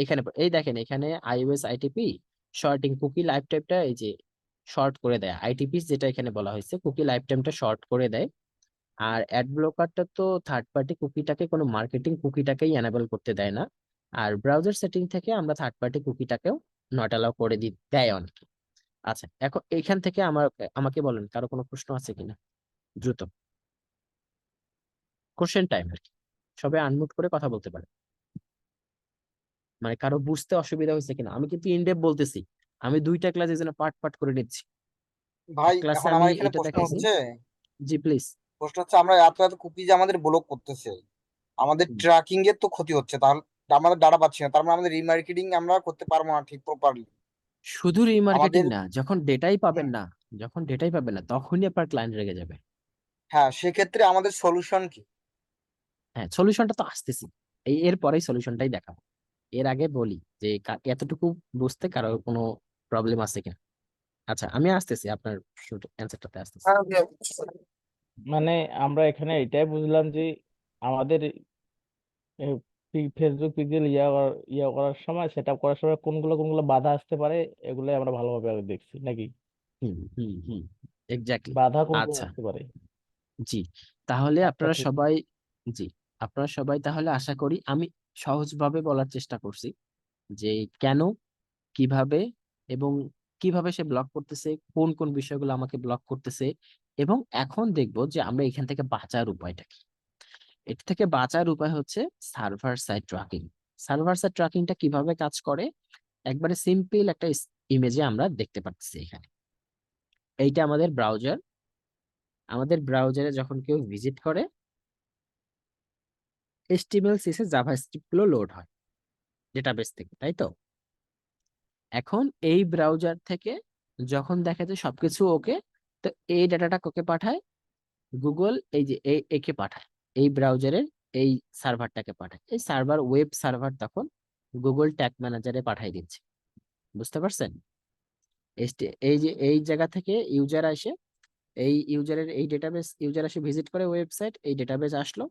এখানে এই দেখেন, এখানে iOS ITP shorting cookie life টাইমটা এই যে শর্ট করে দেয়। আইটিপি যেটা এখানে বলা হয়েছে কুকি লাইফ টাইমটা শর্ট করে দেয়। আর অ্যাড ব্লকারটা তো থার্ড পার্টি কুকিটাকে, কোনো মার্কেটিং কুকিটাকেই এনাবেল করতে দেয় না। আর ব্রাউজার সেটিং থেকে আমরা থার্ড পার্টি কুকিটাকেও নট অ্যালাউ করে দেয় অনেকে। আচ্ছা, এখন এখান থেকে আমাকে বলেন কারো কোনো প্রশ্ন আছে কিনা, দ্রুত। কোশ্চেন টাইম আর কি, সবাই আনমিউট করে কথা বলতে পারে। মানে কারো বুঝতে অসুবিধা হয়েছে কিনা? আমি কিন্তু ইনডেপ বলতেছি, আমি 2টা ক্লাস এই জন্য পার্ট পার্ট করে নিচ্ছি।
ভাই
এক ক্লাসে
এখন
আমি
আমার এখানে
এটা
প্রশ্ন
দেখাইছি।
হচ্ছে,
জি প্লিজ।
আমরা এত এত কুকি যে আমাদের ব্লক করতেছে, আমাদের
হুম।
ট্র্যাকিং এর তো ক্ষতি হচ্ছে, তাহলে আমাদের ডাটা পাচ্ছি না, তার মানে আমাদের রিমার্কেটিং আমরা করতে পারবো না ঠিক প্রপারলি।
শুধু রিমার্কেটিং
আমাদের
না, যখন ডেটাই পাবেন
হুম,
না, যখন ডেটাই পাবেন না তখনই আপনার ক্লায়েন্ট রেগে যাবে।
হ্যাঁ, সেক্ষেত্রে আমাদের সলিউশন কি?
হ্যাঁ, সলিউশনটা তো আসতেছি, এর পরেই সলিউশনটাই দেখাবো। এর আগে বলি যে এতটুকু বুঝতে কারো কোনো প্রবলেম আছে কিনা। আচ্ছা, আমি আসতেছি আপনার অ্যান্সারটাতে আসতেছি।
হ্যাঁ দিয়ে
মানে আমরা এখানে এটাই বুঝলাম যে আমাদের ফেসবুক পিক্সেল ইয়া করার সময়, সেট আপ করার সময় কোনগুলো কোনগুলো বাধা আসতে পারে, এগুলাই আমরা ভালোভাবে আগে দেখছি নাকি?
হুম হুম হুম, এক্স্যাক্টলি।
বাধা কোনগুলো
আচ্ছা,
আসতে পারে?
জি, তাহলে
আচ্ছা
আপনারা
ঠিক।
সবাই, জি, আপনারা সবাই তাহলে আশা করি আমি সহজভাবে বলার চেষ্টা করছি যে কেন, কিভাবে, এবং কিভাবে সে ব্লক করতেছে, কোন কোন বিষয়গুলো আমাকে ব্লক করতেছে। এবং এখন দেখবো যে আমরা এখান থেকে বাঁচার উপায়টা কি। এটা থেকে বাঁচার উপায় হচ্ছে server side tracking. Server side ট্র্যাকিংটা কিভাবে কাজ করে একবারে সিম্পল একটা ইমেজে আমরা দেখতে পাচ্ছি এখানে। এইটা আমাদের ব্রাউজার। আমাদের ব্রাউজারে যখন কেউ ভিজিট করে HTML CSS জাভাস্ক্রিপ্ট গুলো লোড হয় ডেটাবেস থেকে, তাই তো? এখন এই ব্রাউজার থেকে যখন দেখা যায় সবকিছু ওকে, তো এই ডাটাটা কোকে পাঠায়? গুগল এই যে একে পাঠায়, এই ব্রাউজারের এই সার্ভারটাকে পাঠায়। এই সার্ভার ওয়েব সার্ভার তখন গুগল ট্যাগ ম্যানেজারে পাঠিয়ে দিচ্ছে। বুঝতে পারছেন? এই যে এই জায়গা থেকে ইউজার আসে, এই ইউজারের এই ডেটাবেস, ইউজার এসে ভিজিট করে ওয়েবসাইট, এই ডেটাবেস আসলো,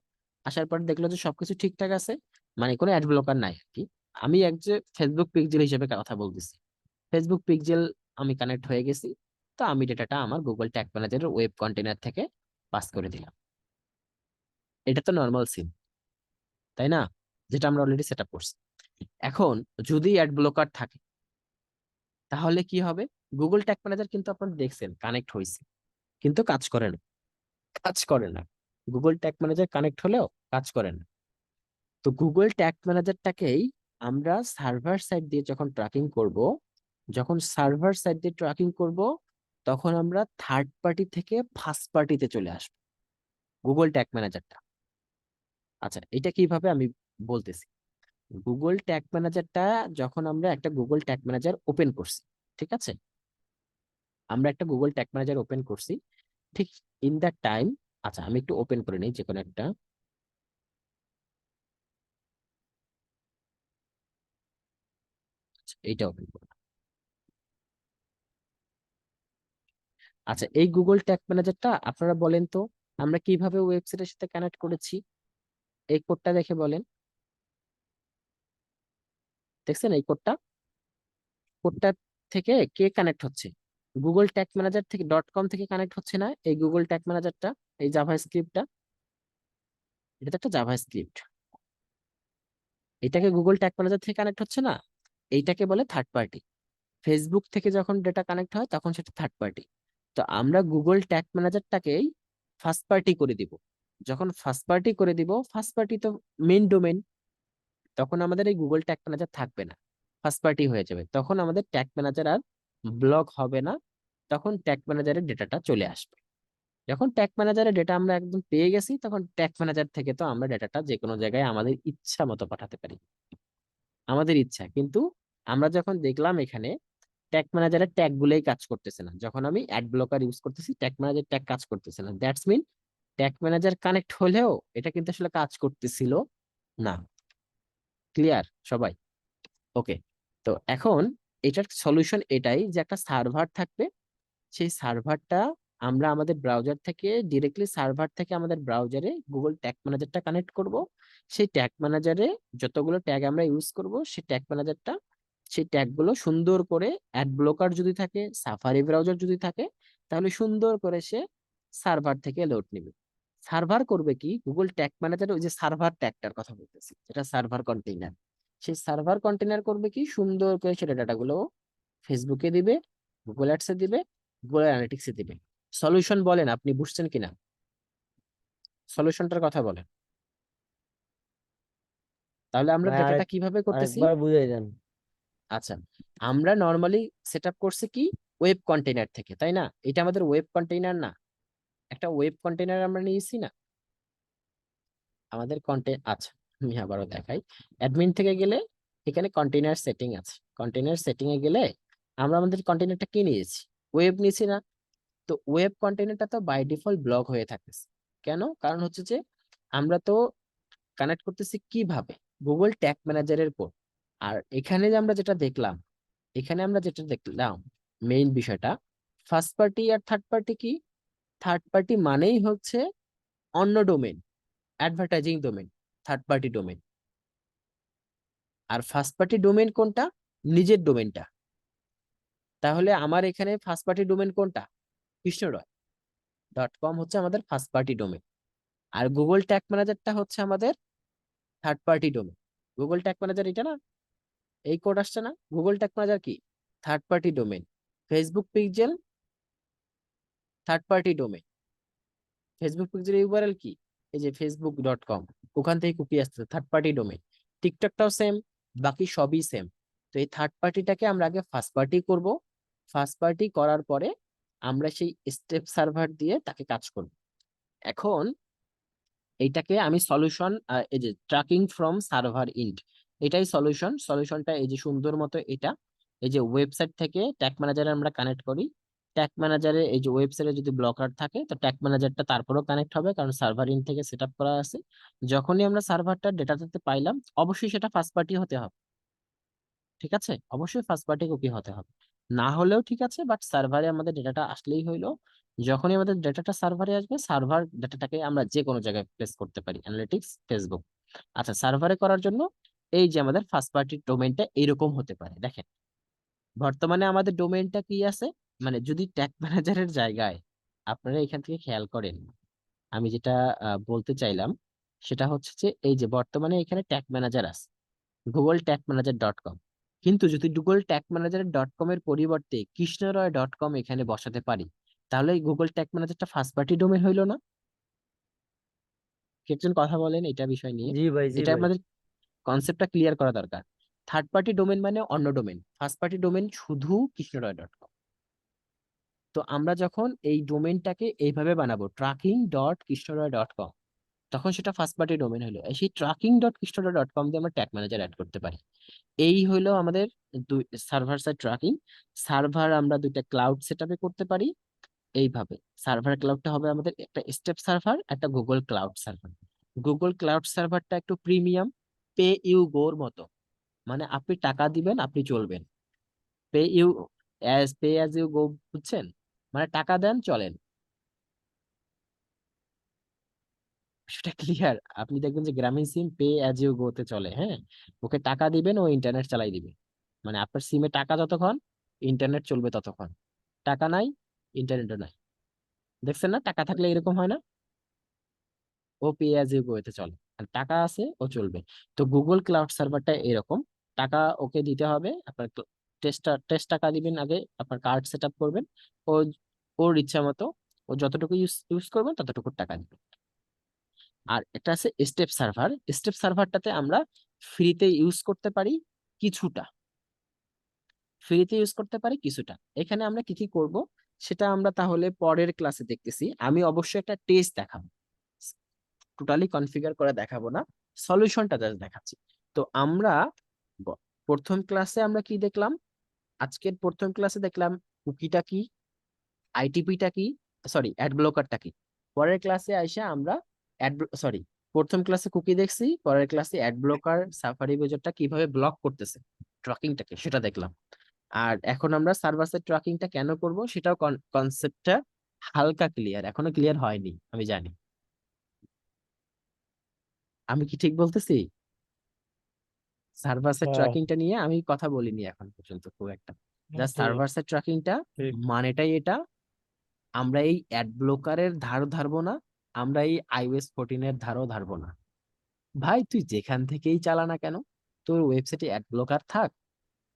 আসার পর দেখলো যে সবকিছু ঠিকঠাক আছে, মানে কোনো অ্যাড ব্লকার নাই আর কি। আমি এক যে ফেসবুক পিক্সেল হিসেবে কথা বলতেছি, ফেসবুক পিক্সেল আমি কানেক্ট হয়ে গেছি, তো আমি ডেটাটা আমার গুগল ট্যাগ ম্যানেজারের ওয়েব কন্টেনার থেকে পাস করে দিলাম। এটা তো নর্মাল সিন, তাই না, যেটা আমরা অলরেডি সেট আপ করছি। এখন যদি অ্যাড ব্লকার থাকে তাহলে কি হবে? গুগল ট্যাগ ম্যানেজার কিন্তু আপনারা দেখছেন কানেক্ট হয়েছে, কিন্তু কাজ করে না, কাজ করে না। গুগল ট্যাগ ম্যানেজার কানেক্ট হলেও কাজ করে না। তো গুগল ট্যাগ ম্যানেজারটাকেই আমরা সার্ভার সাইড দিয়ে যখন ট্র্যাকিং করব, যখন সার্ভার সাইড দিয়ে ট্র্যাকিং করব, তখন আমরা থার্ড পার্টি থেকে ফার্স্ট পার্টিতে চলে আসবো গুগল ট্যাগ ম্যানেজারটা। আচ্ছা, এটা কিভাবে আমি বলতেছি। গুগল ট্যাগ ম্যানেজারটা যখন আমরা একটা গুগল ট্যাগ ম্যানেজার ওপেন করছি, ঠিক আছে, আমরা একটা গুগল ট্যাগ ম্যানেজার ওপেন করছি, ঠিক ইন দ্য টাইম। আচ্ছা, আমি একটু ওপেন করে নিই যে কোনো একটা। আচ্ছা, এইটা ওপেন করলাম। আচ্ছা, এই গুগল ট্যাগ ম্যানেজারটা আপনারা বলেন তো আমরা কিভাবে ওয়েবসাইটের সাথে কানেক্ট করেছি, এই কোডটা দেখে বলেন। দেখছেন এই কোডটা? কোডটা থেকে কে কানেক্ট হচ্ছে? গুগল ট্যাগ ম্যানেজার থেকে .com থেকে কানেক্ট হচ্ছে না এই গুগল ট্যাগ ম্যানেজারটা, এই জাভা স্ক্রিপ্টটা? এটা তো একটা জাভা স্ক্রিপ্ট, এটাকে গুগল ট্যাগ ম্যানেজার থেকে কানেক্ট হচ্ছে না, এইটাকে বলে থার্ড পার্টি। ফেসবুক থেকে যখন ডেটা কানেক্ট হয় তখন সেটা থার্ড পার্টি। তো আমরা গুগল ট্যাগ ম্যানেজারটাকেই ফার্স্ট পার্টি করে দিব। যখন ফার্স্ট পার্টি করে দিব, ফার্স্ট পার্টি তো মেইন ডোমেন, তখন আমাদের এই গুগল ট্যাগ ম্যানেজার থাকবে না, ফার্স্ট পার্টি হয়ে যাবে। তখন আমাদের ট্যাগ ম্যানেজার আর ব্লক হবে না, তখন ট্যাগ ম্যানেজারের ডেটাটা চলে আসবে। যখন ট্যাগ ম্যানেজারের ডেটা আমরা একদম পেয়ে গেছি, তখন ট্যাগ ম্যানেজার থেকে তো আমরা ডেটাটা যে কোনো জায়গায় আমাদের ইচ্ছা মতো পাঠাতে পারি, আমাদের ইচ্ছা। কিন্তু আমরা যখন দেখলাম এখানে ট্যাগ ম্যানেজারের ট্যাগ গুলোই কাজ করতেছে না, যখন আমি অ্যাড ব্লকার ইউজ করতেছি ট্যাগ ম্যানেজার ট্যাগ কাজ করতেছে না, that's mean tag manager connect হলেও এটা কিন্তু আসলে কাজ করতেছিল না। ক্লিয়ার সবাই? ওকে। তো এখন এটার সলিউশন এটাই যে একটা সার্ভার থাকবে, সেই সার্ভারটা আমরা আমাদের ব্রাউজার থেকে ডিরেক্টলি সার্ভার থেকে আমাদের ব্রাউজারে গুগল ট্যাগ ম্যানেজারটা কানেক্ট করব। সেই ট্যাগ ম্যানেজারে যতগুলো ট্যাগ আমরা ইউজ করব, সেই ট্যাগ ম্যানেজারটা সেই ট্যাগগুলো সুন্দর করে অ্যাড ব্লকার যদি থাকে, সাফারি ব্রাউজার যদি থাকে, তাহলে সুন্দর করে সে সার্ভার থেকে লোড নেবে। সার্ভার করবে কি? গুগল ট্যাগ ম্যানেজার ওই যে সার্ভার ট্যাগটার কথা বলতেছি, যেটা সার্ভার কন্টেইনার, সেই সার্ভার কন্টেইনার করবে কি? সুন্দর করে সেটা ডাটাগুলো ফেসবুকে দিবে, গুগল অ্যাডসে দিবে, গুগল অ্যানালিটিক্সে দিবে। সলিউশন বলেন আপনি বুঝছেন কিনা? সলিউশনটার কথা বলেন। তাহলে আমরা
ভাই
ডেটাটা কিভাবে করতেছি?
আরেকবার বুঝাই দেন।
আচ্ছা, আমরা নর্মালি সেট আপ করছি কি ওয়েব কন্টেইনার থেকে, তাই না? এটা আমাদের ওয়েব কন্টেইনার না, একটা ওয়েব কন্টেইনার আমরা নিয়েছি না আমাদের কন্টেন্ট। আচ্ছা, আমি আবারও দেখাই। অ্যাডমিন থেকে গেলে এখানে কন্টেইনার সেটিং আছে, কন্টেইনার সেটিং এ গেলে আমরা আমাদের কন্টেইনারটা কি নিয়েছি? ওয়েব নিয়েছি না? তো ওয়েব কন্টেইনারটা তো বাই ডিফল্ট ব্লক হয়ে থাকতেছে। কেন? কারণ হচ্ছে যে আমরা তো কানেক্ট করতেছি কিভাবে? গুগল ট্যাগ ম্যানেজারের পর। আর এখানে যে আমরা যেটা দেখলাম, এখানে আমরা যেটা দেখলাম মেইন বিষয়টা, ফার্স্ট পার্টি আর থার্ড পার্টি কি? থার্ড পার্টি মানেই হচ্ছে অন্য domain, advertising domain, third party domain. আর ফার্স্ট পার্টি ডোমেন কোনটা? নিজের ডোমেনটা। তাহলে আমার এখানে ফার্স্ট পার্টি ডোমেন কোনটা? কৃষ্ণরয়.com হচ্ছে আমাদের ফার্স্ট পার্টি ডোমেন, আর গুগল ট্যাগ ম্যানেজারটা হচ্ছে আমাদের third party domain. Google tag manager এটা না, এই কোড আসছে না? গুগল ট্যাগ ম্যানেজার কি? Third party domain. Facebook pixel third party domain. Facebook pixel URL কি? এই যে facebook.com, ওখান থেকে কুকি আসছে, থার্ড পার্টি ডোমেন। টিকটকটাও সেম, বাকি সবই সেম। তো এই থার্ড পার্টিটাকে আমরা আগে ফার্স্ট পার্টি করব, ফার্স্ট পার্টি করার পরে আমরা সেই স্টেপ সার্ভার দিয়ে তাকে কাজ করব। এখন এইটাকে আমি সলিউশন, এই যে ট্র্যাকিং ফ্রম সার্ভার ইন্ট, এটাই সলিউশন। সলিউশনটা এই যে সুন্দর মতো এটা, এই যে ওয়েবসাইট থেকে ট্যাগ ম্যানেজারে আমরা কানেক্ট করি, ট্যাগ ম্যানেজারে এই যে ওয়েবসাইটে যদি ব্লকার থাকে তো ট্যাগ ম্যানেজারটা তারপরেও কানেক্ট হবে, কারণ সার্ভার ইন থেকে সেট আপ করা আছে। যখনই আমরা সার্ভারটা ডেটাতে পাইলাম, অবশ্যই সেটা ফার্স্ট পার্টি হতে হবে, ঠিক আছে? অবশ্যই ফার্স্ট পার্টি কুকি হতে হবে, না হলেও ঠিক আছে, বাট সার্ভারে আমাদের ডেটাটা আসলেই হইলো। যখনই আমাদের ডেটাটা সার্ভারে আসবে, সার্ভার ডেটাটাকে আমরা যে কোনো জায়গায় প্লেস করতে পারি, অ্যানালিটিক্স, ফেসবুক। আচ্ছা, সার্ভারে করার জন্য এই যে আমাদের ফার্স্ট পার্টি ডোমেইনটা এরকম হতে পারে। দেখেন বর্তমানে আমাদের ডোমেইনটা কি আছে, মানে যদি ট্যাগ ম্যানেজারের জায়গায় আপনারা এখান থেকে খেয়াল করেন, আমি যেটা বলতে চাইলাম সেটা হচ্ছে যে এই যে বর্তমানে এখানে ট্যাগ ম্যানেজার আছে google-tag-manager.com, কিন্তু যদি google-tag-manager.com এর পরিবর্তে kishnoray.com এখানে বসাতে পারি, তাহলে এই গুগল ট্যাগ ম্যানেজারটা ফার্স্ট পার্টি ডোমেইন হইলো না? কি একজন কথা বলেন এটা বিষয় নিয়ে।
জি ভাই, জি
এটা
ভাই।
আমাদের কনসেপ্টটা ক্লিয়ার করা দরকার। থার্ড পার্টি ডোমেইন মানে অন্য ডোমেইন, ফার্স্ট পার্টি ডোমেইন শুধু kishnoray.com। তো আমরা যখন এই ডোমেইনটাকে এইভাবে বানাবো tracking.kishnoray.com, তখন সেটা ফার্স্ট পার্টি ডোমেইন হলো। এই সেই tracking.kishnoray.com দিয়ে আমরা ট্যাগ ম্যানেজার অ্যাড করতে পারি। এই হইলো আমাদের দুই সার্ভার সাইড ট্র্যাকিং। সার্ভার আমরা দুইটা ক্লাউড সেটআপে করতে পারি এইভাবে। সার্ভার ক্লাউডটা হবে আমাদের একটা স্টেপ সার্ভার, একটা Google cloud server. Google cloud সার্ভারটা একটু প্রিমিয়াম, পে ইউ গোর মতো, মানে আপনি টাকা দিবেন আপনি চলবেন। পে অ্যাজ ইউ গো, বুঝছেন? মানে টাকা দেন চলেন। সেটা ক্লিয়ার? আপনি দেখবেন যে গ্রামীণ সিম পে অ্যাজ ইউ গো তে চলে। হ্যাঁ, ওকে টাকা দিবেন ও ইন্টারনেট চালাই দিবে, মানে আপনার সিমে টাকা যতক্ষণ ইন্টারনেট চলবে ততক্ষণ, টাকা নাই ইন্টারনেটও নাই। দেখছেন না, টাকা থাকলে এরকম হয় না? ও পে অ্যাজ ইউ গো এতে চলে, আর টাকা আছে ও চলবে। তো গুগল ক্লাউড সার্ভারটা এরকম, টাকা ওকে দিতে হবে। আপনার টেস্ট টাকা দিবেন আগে, আপনার কার্ড সেট আপ করবেন, ও ওর ইচ্ছা মতো ও যতটুকু ইউজ করবেন ততটুকু টাকা দিবেন। আর একটা আছে স্টেপ সার্ভার। স্টেপ সার্ভারটাতে আমরা ফ্রিতে ইউজ করতে পারি কিছুটা, এখানে আমরা কি কি করব সেটা আমরা তাহলে পরের ক্লাসে দেখতেছি। আমি অবশ্যই একটা টেস্ট দেখাবো, টোটালি কনফিগার করে দেখাবো না, সলিউশনটা জাস্ট দেখাচ্ছি। তো আমরা ব- প্রথম ক্লাসে আমরা কি দেখলাম, আজকের প্রথম ক্লাসে দেখলাম কুকিটা কি, আইটিপিটা কি, সরি অ্যাড ব্লকারটা কি। পরের ক্লাসে আইসা আমরা সরি, প্রথম ক্লাসে কুকি দেখছি, পরের ক্লাসে অ্যাড ব্লকার সাফারি ব্রাউজারটা কিভাবে ব্লক করতেছে ট্র্যাকিংটাকে সেটা দেখলাম। আর এখন আমরা সার্ভার সাইড ট্র্যাকিংটা কেন করব সেটাও কনসেপ্টটা হালকা ক্লিয়ার, এখনো ক্লিয়ার হয়নি আমি জানি। আমি কি ঠিক বলতেছি? সার্ভার সাইড
হ্যাঁ,
ট্র্যাকিংটা নিয়ে আমি কথা বলিনি এখন পর্যন্ত খুব একটা। জাস্ট
ঠিক
সার্ভার সাইড ট্র্যাকিংটা
ঠিক
মানেটাই এটা, আমরা এই অ্যাড ব্লকারের ধারও ধারবো না, আমরা এই iOS 14 এর ধারও ধারবো না। ভাই তুই যেখান থেকেই চালা না কেন, তোর ওয়েবসাইটে অ্যাড ব্লকার থাক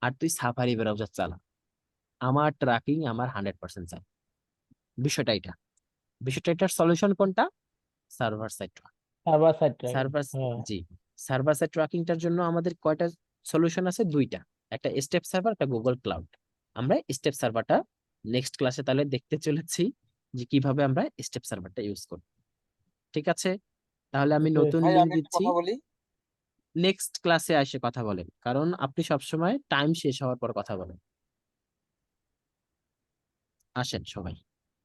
আর তুই সাফারি ব্রাউজার চালা, আমার ট্র্যাকিং আমার 100% চাই। বিষয়টা এটা, এটার সলিউশন কোনটা? Server side.
Server side tracking.
Server,
হ্যাঁ,
জি, সার্ভার সাইড ট্র্যাকিংটার জন্য আমাদের কয়টা সলিউশন আছে? দুইটা, একটা স্টেপ সার্ভার, একটা গুগল ক্লাউড। আমরা স্টেপ সার্ভারটা নেক্সট ক্লাসে তাহলে দেখতে চলেছি যে কিভাবে আমরা স্টেপ সার্ভারটা ইউজ করব। ঠিক আছে, তাহলে আমি
ওকে।
নতুন
ভাই
লিঙ্ক
আমি একটা
দিচ্ছি,
কথা বলি।
নেক্সট ক্লাসে এসে কথা বলেন, কারণ আপনি সবসময় টাইম শেষ হওয়ার পর কথা বলেন। আসেন সবাই।